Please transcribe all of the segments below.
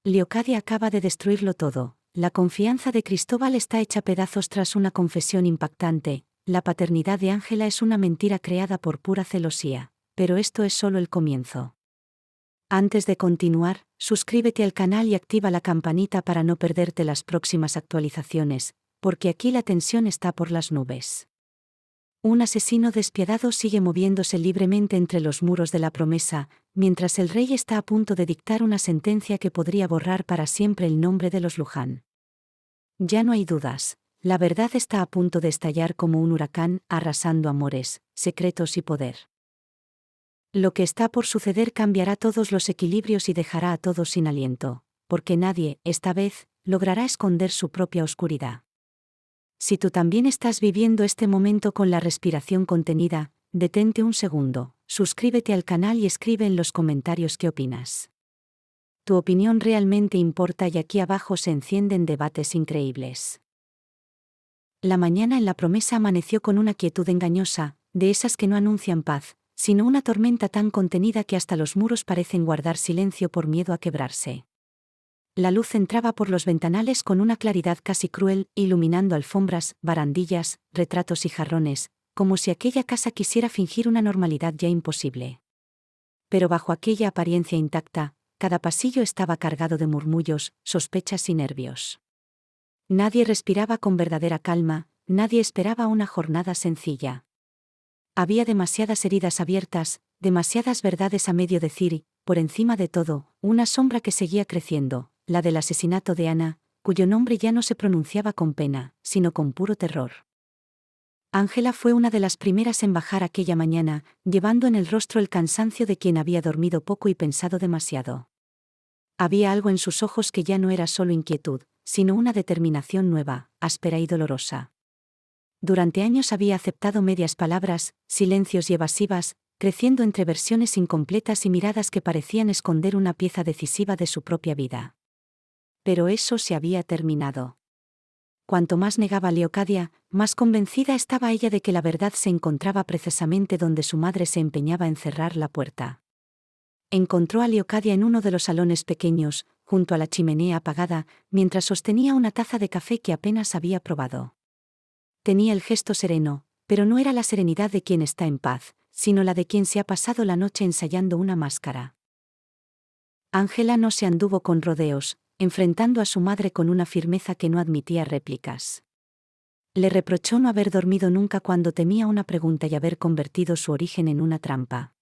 Leocadia acaba de destruirlo todo. La confianza de Cristóbal está hecha pedazos tras una confesión impactante. La paternidad de Ángela es una mentira creada por pura celosía. Pero esto es solo el comienzo. Antes de continuar, suscríbete al canal y activa la campanita para no perderte las próximas actualizaciones, porque aquí la tensión está por las nubes. Un asesino despiadado sigue moviéndose libremente entre los muros de la promesa, mientras el rey está a punto de dictar una sentencia que podría borrar para siempre el nombre de los Luján. Ya no hay dudas, la verdad está a punto de estallar como un huracán, arrasando amores, secretos y poder. Lo que está por suceder cambiará todos los equilibrios y dejará a todos sin aliento, porque nadie, esta vez, logrará esconder su propia oscuridad. Si tú también estás viviendo este momento con la respiración contenida, detente un segundo, suscríbete al canal y escribe en los comentarios qué opinas. Tu opinión realmente importa y aquí abajo se encienden debates increíbles. La mañana en la promesa amaneció con una quietud engañosa, de esas que no anuncian paz, sino una tormenta tan contenida que hasta los muros parecen guardar silencio por miedo a quebrarse. La luz entraba por los ventanales con una claridad casi cruel, iluminando alfombras, barandillas, retratos y jarrones, como si aquella casa quisiera fingir una normalidad ya imposible. Pero bajo aquella apariencia intacta, cada pasillo estaba cargado de murmullos, sospechas y nervios. Nadie respiraba con verdadera calma, nadie esperaba una jornada sencilla. Había demasiadas heridas abiertas, demasiadas verdades a medio decir y, por encima de todo, una sombra que seguía creciendo, la del asesinato de Ana, cuyo nombre ya no se pronunciaba con pena, sino con puro terror. Ángela fue una de las primeras en bajar aquella mañana, llevando en el rostro el cansancio de quien había dormido poco y pensado demasiado. Había algo en sus ojos que ya no era solo inquietud, sino una determinación nueva, áspera y dolorosa. Durante años había aceptado medias palabras, silencios y evasivas, creciendo entre versiones incompletas y miradas que parecían esconder una pieza decisiva de su propia vida. Pero eso se había terminado. Cuanto más negaba Leocadia, más convencida estaba ella de que la verdad se encontraba precisamente donde su madre se empeñaba en cerrar la puerta. Encontró a Leocadia en uno de los salones pequeños, junto a la chimenea apagada, mientras sostenía una taza de café que apenas había probado. Tenía el gesto sereno, pero no era la serenidad de quien está en paz, sino la de quien se ha pasado la noche ensayando una máscara. Ángela no se anduvo con rodeos, enfrentando a su madre con una firmeza que no admitía réplicas. Le reprochó no haber dormido nunca cuando temía una pregunta y haber convertido su origen en una trampa.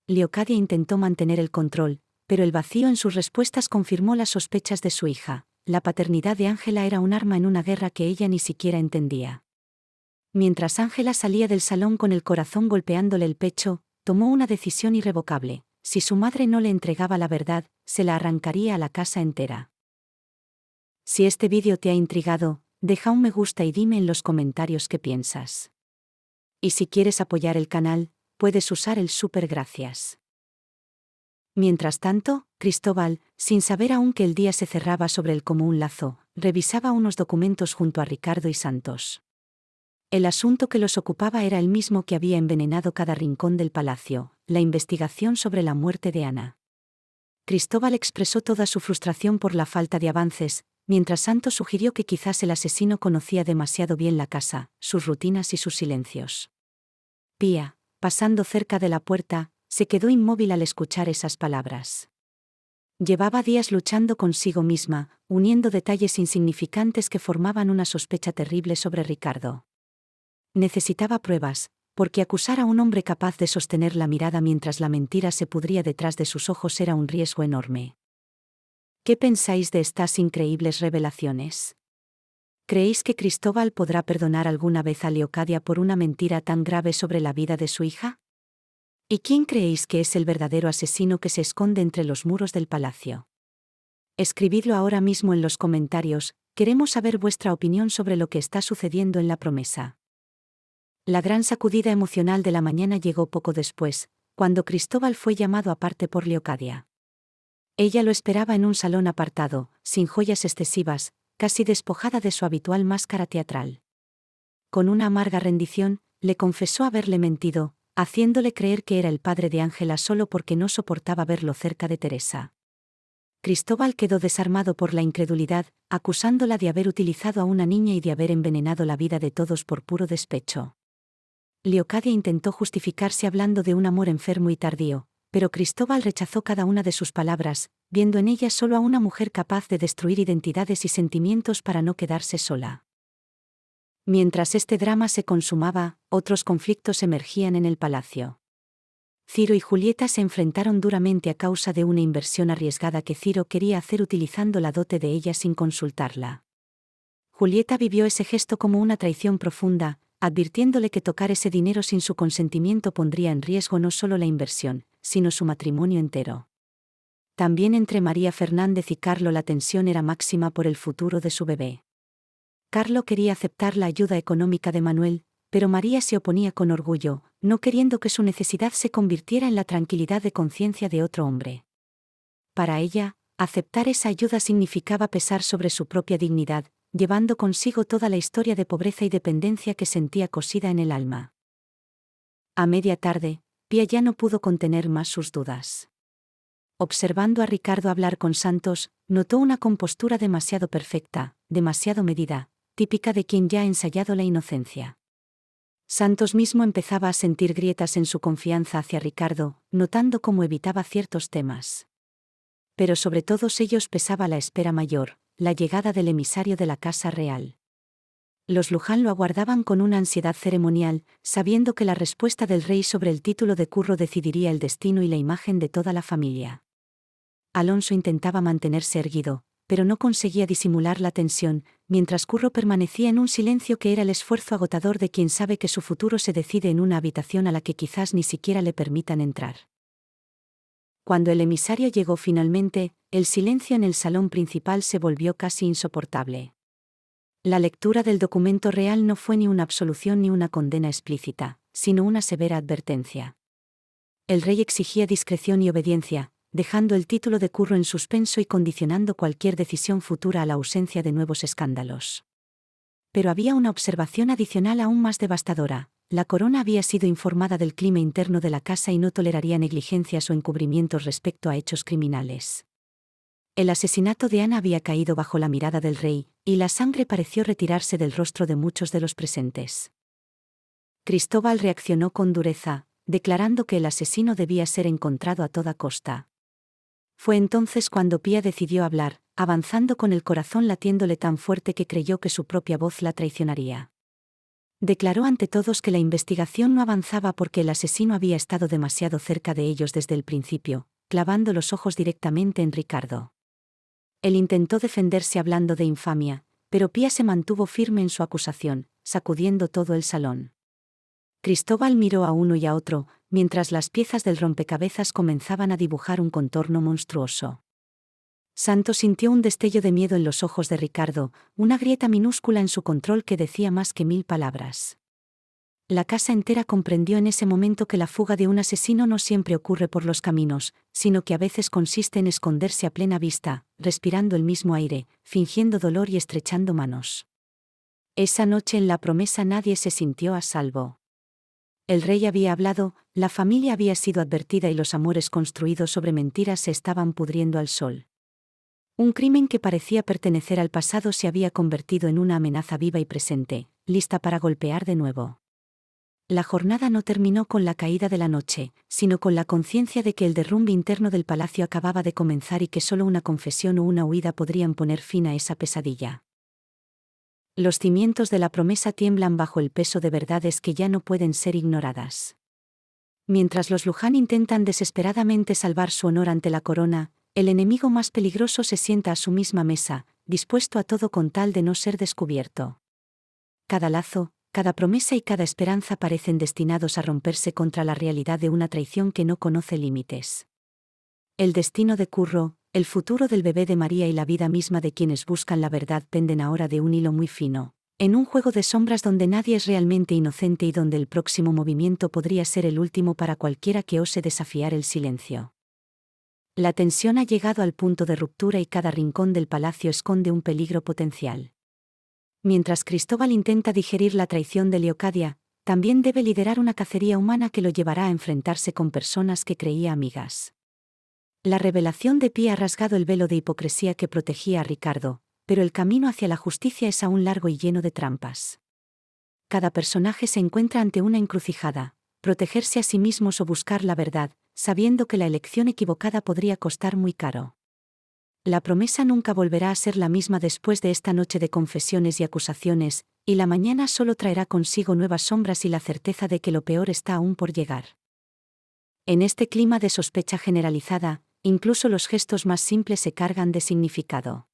Leocadia intentó mantener el control, pero el vacío en sus respuestas confirmó las sospechas de su hija. La paternidad de Ángela era un arma en una guerra que ella ni siquiera entendía. Mientras Ángela salía del salón con el corazón golpeándole el pecho, tomó una decisión irrevocable. Si su madre no le entregaba la verdad, se la arrancaría a la casa entera. Si este vídeo te ha intrigado, deja un me gusta y dime en los comentarios qué piensas. Y si quieres apoyar el canal, puedes usar el super gracias. Mientras tanto, Cristóbal, sin saber aún que el día se cerraba sobre él como un lazo, revisaba unos documentos junto a Ricardo y Santos. El asunto que los ocupaba era el mismo que había envenenado cada rincón del palacio, la investigación sobre la muerte de Ana. Cristóbal expresó toda su frustración por la falta de avances, mientras Santos sugirió que quizás el asesino conocía demasiado bien la casa, sus rutinas y sus silencios. Pía, pasando cerca de la puerta, se quedó inmóvil al escuchar esas palabras. Llevaba días luchando consigo misma, uniendo detalles insignificantes que formaban una sospecha terrible sobre Ricardo. Necesitaba pruebas, porque acusar a un hombre capaz de sostener la mirada mientras la mentira se pudría detrás de sus ojos era un riesgo enorme. ¿Qué pensáis de estas increíbles revelaciones? ¿Creéis que Cristóbal podrá perdonar alguna vez a Leocadia por una mentira tan grave sobre la vida de su hija? ¿Y quién creéis que es el verdadero asesino que se esconde entre los muros del palacio? Escribidlo ahora mismo en los comentarios, queremos saber vuestra opinión sobre lo que está sucediendo en la promesa. La gran sacudida emocional de la mañana llegó poco después, cuando Cristóbal fue llamado aparte por Leocadia. Ella lo esperaba en un salón apartado, sin joyas excesivas, casi despojada de su habitual máscara teatral. Con una amarga rendición, le confesó haberle mentido, haciéndole creer que era el padre de Ángela solo porque no soportaba verlo cerca de Teresa. Cristóbal quedó desarmado por la incredulidad, acusándola de haber utilizado a una niña y de haber envenenado la vida de todos por puro despecho. Leocadia intentó justificarse hablando de un amor enfermo y tardío, pero Cristóbal rechazó cada una de sus palabras, viendo en ella solo a una mujer capaz de destruir identidades y sentimientos para no quedarse sola. Mientras este drama se consumaba, otros conflictos emergían en el palacio. Ciro y Julieta se enfrentaron duramente a causa de una inversión arriesgada que Ciro quería hacer utilizando la dote de ella sin consultarla. Julieta vivió ese gesto como una traición profunda, advirtiéndole que tocar ese dinero sin su consentimiento pondría en riesgo no solo la inversión, sino su matrimonio entero. También entre María Fernández y Carlo la tensión era máxima por el futuro de su bebé. Carlo quería aceptar la ayuda económica de Manuel, pero María se oponía con orgullo, no queriendo que su necesidad se convirtiera en la tranquilidad de conciencia de otro hombre. Para ella, aceptar esa ayuda significaba pesar sobre su propia dignidad, llevando consigo toda la historia de pobreza y dependencia que sentía cosida en el alma. A media tarde, Pía ya no pudo contener más sus dudas. Observando a Ricardo hablar con Santos, notó una compostura demasiado perfecta, demasiado medida, típica de quien ya ha ensayado la inocencia. Santos mismo empezaba a sentir grietas en su confianza hacia Ricardo, notando cómo evitaba ciertos temas. Pero sobre todos ellos pesaba la espera mayor, la llegada del emisario de la Casa Real. Los Luján lo aguardaban con una ansiedad ceremonial, sabiendo que la respuesta del rey sobre el título de Curro decidiría el destino y la imagen de toda la familia. Alonso intentaba mantenerse erguido, pero no conseguía disimular la tensión, mientras Curro permanecía en un silencio que era el esfuerzo agotador de quien sabe que su futuro se decide en una habitación a la que quizás ni siquiera le permitan entrar. Cuando el emisario llegó finalmente, el silencio en el salón principal se volvió casi insoportable. La lectura del documento real no fue ni una absolución ni una condena explícita, sino una severa advertencia. El rey exigía discreción y obediencia, dejando el título de Curro en suspenso y condicionando cualquier decisión futura a la ausencia de nuevos escándalos. Pero había una observación adicional aún más devastadora: la corona había sido informada del clima interno de la casa y no toleraría negligencias o encubrimientos respecto a hechos criminales. El asesinato de Ana había caído bajo la mirada del rey, y la sangre pareció retirarse del rostro de muchos de los presentes. Cristóbal reaccionó con dureza, declarando que el asesino debía ser encontrado a toda costa. Fue entonces cuando Pía decidió hablar, avanzando con el corazón latiéndole tan fuerte que creyó que su propia voz la traicionaría. Declaró ante todos que la investigación no avanzaba porque el asesino había estado demasiado cerca de ellos desde el principio, clavando los ojos directamente en Ricardo. Él intentó defenderse hablando de infamia, pero Pía se mantuvo firme en su acusación, sacudiendo todo el salón. Cristóbal miró a uno y a otro, mientras las piezas del rompecabezas comenzaban a dibujar un contorno monstruoso. Santos sintió un destello de miedo en los ojos de Ricardo, una grieta minúscula en su control que decía más que 1000 palabras. La casa entera comprendió en ese momento que la fuga de un asesino no siempre ocurre por los caminos, sino que a veces consiste en esconderse a plena vista, respirando el mismo aire, fingiendo dolor y estrechando manos. Esa noche en la promesa nadie se sintió a salvo. El rey había hablado, la familia había sido advertida y los amores construidos sobre mentiras se estaban pudriendo al sol. Un crimen que parecía pertenecer al pasado se había convertido en una amenaza viva y presente, lista para golpear de nuevo. La jornada no terminó con la caída de la noche, sino con la conciencia de que el derrumbe interno del palacio acababa de comenzar y que solo una confesión o una huida podrían poner fin a esa pesadilla. Los cimientos de la promesa tiemblan bajo el peso de verdades que ya no pueden ser ignoradas. Mientras los Luján intentan desesperadamente salvar su honor ante la corona, el enemigo más peligroso se sienta a su misma mesa, dispuesto a todo con tal de no ser descubierto. Cada lazo, cada promesa y cada esperanza parecen destinados a romperse contra la realidad de una traición que no conoce límites. El destino de Curro, el futuro del bebé de María y la vida misma de quienes buscan la verdad penden ahora de un hilo muy fino, en un juego de sombras donde nadie es realmente inocente y donde el próximo movimiento podría ser el último para cualquiera que ose desafiar el silencio. La tensión ha llegado al punto de ruptura y cada rincón del palacio esconde un peligro potencial. Mientras Cristóbal intenta digerir la traición de Leocadia, también debe liderar una cacería humana que lo llevará a enfrentarse con personas que creía amigas. La revelación de Pía ha rasgado el velo de hipocresía que protegía a Ricardo, pero el camino hacia la justicia es aún largo y lleno de trampas. Cada personaje se encuentra ante una encrucijada: protegerse a sí mismos o buscar la verdad, sabiendo que la elección equivocada podría costar muy caro. La promesa nunca volverá a ser la misma después de esta noche de confesiones y acusaciones, y la mañana solo traerá consigo nuevas sombras y la certeza de que lo peor está aún por llegar. En este clima de sospecha generalizada, incluso los gestos más simples se cargan de significado.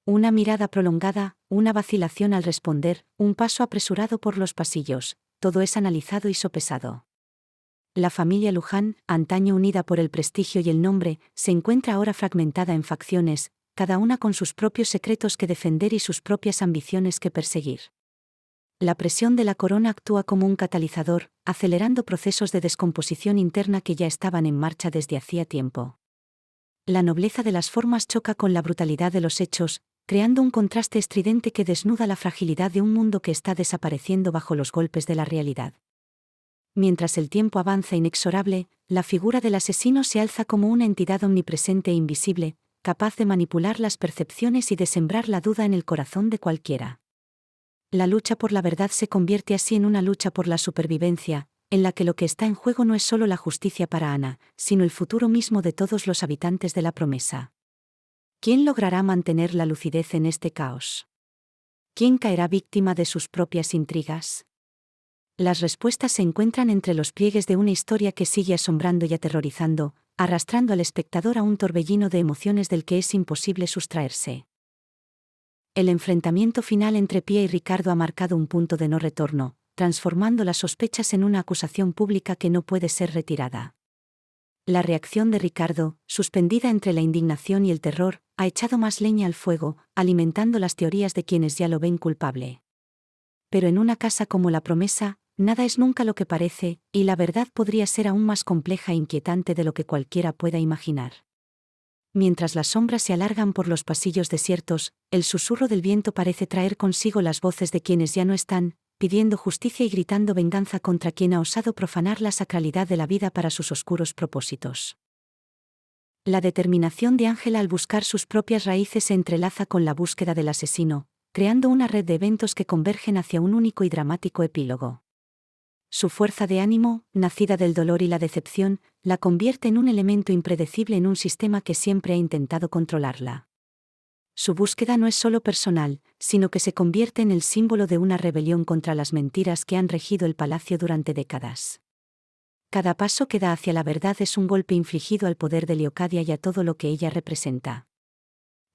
Una mirada prolongada, una vacilación al responder, un paso apresurado por los pasillos, todo es analizado y sopesado. La familia Luján, antaño unida por el prestigio y el nombre, se encuentra ahora fragmentada en facciones, cada una con sus propios secretos que defender y sus propias ambiciones que perseguir. La presión de la corona actúa como un catalizador, acelerando procesos de descomposición interna que ya estaban en marcha desde hacía tiempo. La nobleza de las formas choca con la brutalidad de los hechos, creando un contraste estridente que desnuda la fragilidad de un mundo que está desapareciendo bajo los golpes de la realidad. Mientras el tiempo avanza inexorable, la figura del asesino se alza como una entidad omnipresente e invisible, capaz de manipular las percepciones y de sembrar la duda en el corazón de cualquiera. La lucha por la verdad se convierte así en una lucha por la supervivencia, en la que lo que está en juego no es solo la justicia para Ana, sino el futuro mismo de todos los habitantes de la promesa. ¿Quién logrará mantener la lucidez en este caos? ¿Quién caerá víctima de sus propias intrigas? Las respuestas se encuentran entre los pliegues de una historia que sigue asombrando y aterrorizando, arrastrando al espectador a un torbellino de emociones del que es imposible sustraerse. El enfrentamiento final entre Pía y Ricardo ha marcado un punto de no retorno, transformando las sospechas en una acusación pública que no puede ser retirada. La reacción de Ricardo, suspendida entre la indignación y el terror, ha echado más leña al fuego, alimentando las teorías de quienes ya lo ven culpable. Pero en una casa como la promesa, nada es nunca lo que parece, y la verdad podría ser aún más compleja e inquietante de lo que cualquiera pueda imaginar. Mientras las sombras se alargan por los pasillos desiertos, el susurro del viento parece traer consigo las voces de quienes ya no están, pidiendo justicia y gritando venganza contra quien ha osado profanar la sacralidad de la vida para sus oscuros propósitos. La determinación de Ángela al buscar sus propias raíces se entrelaza con la búsqueda del asesino, creando una red de eventos que convergen hacia un único y dramático epílogo. Su fuerza de ánimo, nacida del dolor y la decepción, la convierte en un elemento impredecible en un sistema que siempre ha intentado controlarla. Su búsqueda no es solo personal, sino que se convierte en el símbolo de una rebelión contra las mentiras que han regido el palacio durante décadas. Cada paso que da hacia la verdad es un golpe infligido al poder de Leocadia y a todo lo que ella representa.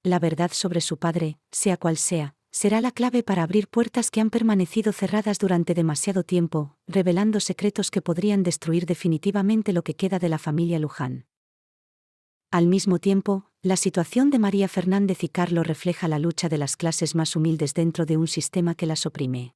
La verdad sobre su padre, sea cual sea, será la clave para abrir puertas que han permanecido cerradas durante demasiado tiempo, revelando secretos que podrían destruir definitivamente lo que queda de la familia Luján. Al mismo tiempo, la situación de María Fernández y Carlo refleja la lucha de las clases más humildes dentro de un sistema que las oprime.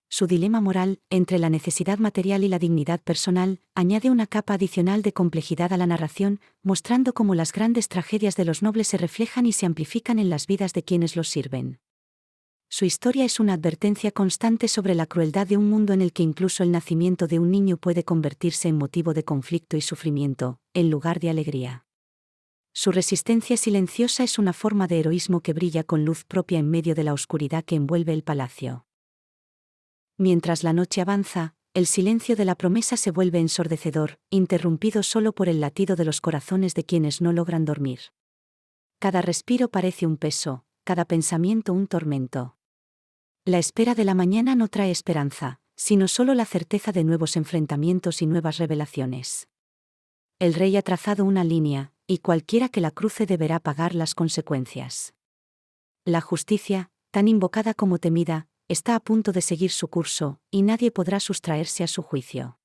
Su dilema moral, entre la necesidad material y la dignidad personal, añade una capa adicional de complejidad a la narración, mostrando cómo las grandes tragedias de los nobles se reflejan y se amplifican en las vidas de quienes los sirven. Su historia es una advertencia constante sobre la crueldad de un mundo en el que incluso el nacimiento de un niño puede convertirse en motivo de conflicto y sufrimiento, en lugar de alegría. Su resistencia silenciosa es una forma de heroísmo que brilla con luz propia en medio de la oscuridad que envuelve el palacio. Mientras la noche avanza, el silencio de la promesa se vuelve ensordecedor, interrumpido solo por el latido de los corazones de quienes no logran dormir. Cada respiro parece un peso, cada pensamiento un tormento. La espera de la mañana no trae esperanza, sino solo la certeza de nuevos enfrentamientos y nuevas revelaciones. El rey ha trazado una línea, y cualquiera que la cruce deberá pagar las consecuencias. La justicia, tan invocada como temida, está a punto de seguir su curso, y nadie podrá sustraerse a su juicio.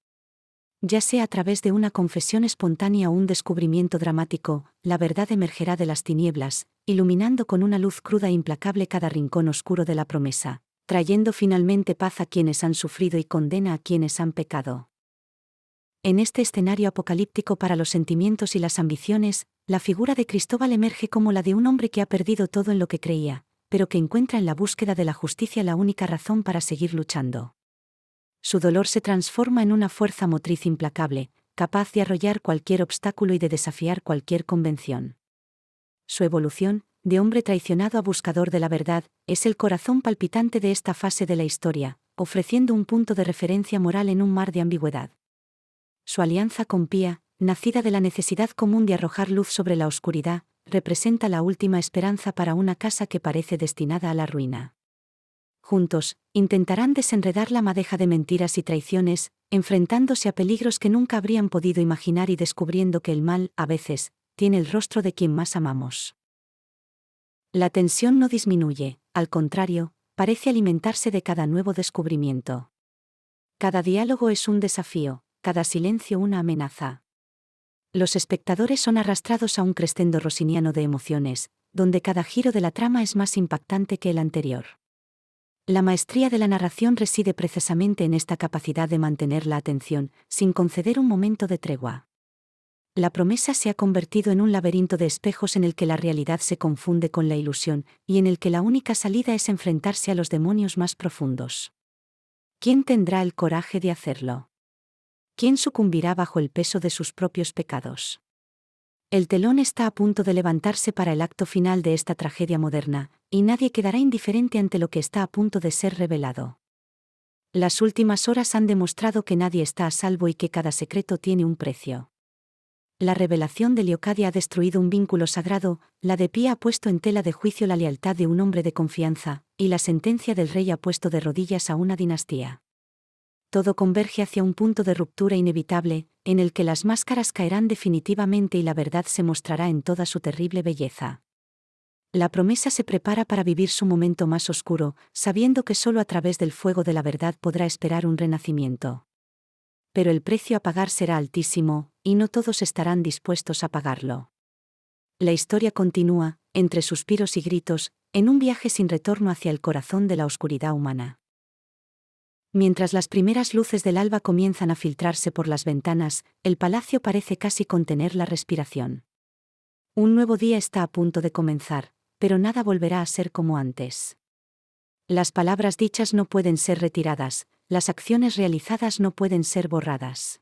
Ya sea a través de una confesión espontánea o un descubrimiento dramático, la verdad emergerá de las tinieblas, iluminando con una luz cruda e implacable cada rincón oscuro de la promesa, trayendo finalmente paz a quienes han sufrido y condena a quienes han pecado. En este escenario apocalíptico para los sentimientos y las ambiciones, la figura de Cristóbal emerge como la de un hombre que ha perdido todo en lo que creía, pero que encuentra en la búsqueda de la justicia la única razón para seguir luchando. Su dolor se transforma en una fuerza motriz implacable, capaz de arrollar cualquier obstáculo y de desafiar cualquier convención. Su evolución, de hombre traicionado a buscador de la verdad, es el corazón palpitante de esta fase de la historia, ofreciendo un punto de referencia moral en un mar de ambigüedad. Su alianza con Pía, nacida de la necesidad común de arrojar luz sobre la oscuridad, representa la última esperanza para una casa que parece destinada a la ruina. Juntos, intentarán desenredar la madeja de mentiras y traiciones, enfrentándose a peligros que nunca habrían podido imaginar y descubriendo que el mal, a veces, tiene el rostro de quien más amamos. La tensión no disminuye, al contrario, parece alimentarse de cada nuevo descubrimiento. Cada diálogo es un desafío, cada silencio una amenaza. Los espectadores son arrastrados a un crescendo rossiniano de emociones, donde cada giro de la trama es más impactante que el anterior. La maestría de la narración reside precisamente en esta capacidad de mantener la atención, sin conceder un momento de tregua. La promesa se ha convertido en un laberinto de espejos en el que la realidad se confunde con la ilusión, y en el que la única salida es enfrentarse a los demonios más profundos. ¿Quién tendrá el coraje de hacerlo? ¿Quién sucumbirá bajo el peso de sus propios pecados? El telón está a punto de levantarse para el acto final de esta tragedia moderna, y nadie quedará indiferente ante lo que está a punto de ser revelado. Las últimas horas han demostrado que nadie está a salvo y que cada secreto tiene un precio. La revelación de Leocadia ha destruido un vínculo sagrado, la de Pía ha puesto en tela de juicio la lealtad de un hombre de confianza, y la sentencia del rey ha puesto de rodillas a una dinastía. Todo converge hacia un punto de ruptura inevitable, en el que las máscaras caerán definitivamente y la verdad se mostrará en toda su terrible belleza. La promesa se prepara para vivir su momento más oscuro, sabiendo que solo a través del fuego de la verdad podrá esperar un renacimiento. Pero el precio a pagar será altísimo, y no todos estarán dispuestos a pagarlo. La historia continúa, entre suspiros y gritos, en un viaje sin retorno hacia el corazón de la oscuridad humana. Mientras las primeras luces del alba comienzan a filtrarse por las ventanas, el palacio parece casi contener la respiración. Un nuevo día está a punto de comenzar, pero nada volverá a ser como antes. Las palabras dichas no pueden ser retiradas, las acciones realizadas no pueden ser borradas.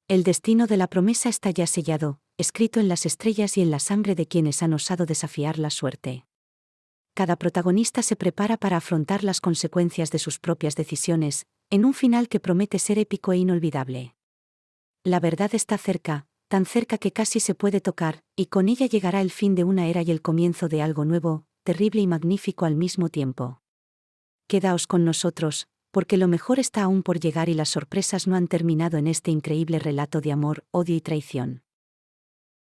El destino de la promesa está ya sellado, escrito en las estrellas y en la sangre de quienes han osado desafiar la suerte. Cada protagonista se prepara para afrontar las consecuencias de sus propias decisiones, en un final que promete ser épico e inolvidable. La verdad está cerca, tan cerca que casi se puede tocar, y con ella llegará el fin de una era y el comienzo de algo nuevo, terrible y magnífico al mismo tiempo. Quedaos con nosotros, porque lo mejor está aún por llegar y las sorpresas no han terminado en este increíble relato de amor, odio y traición.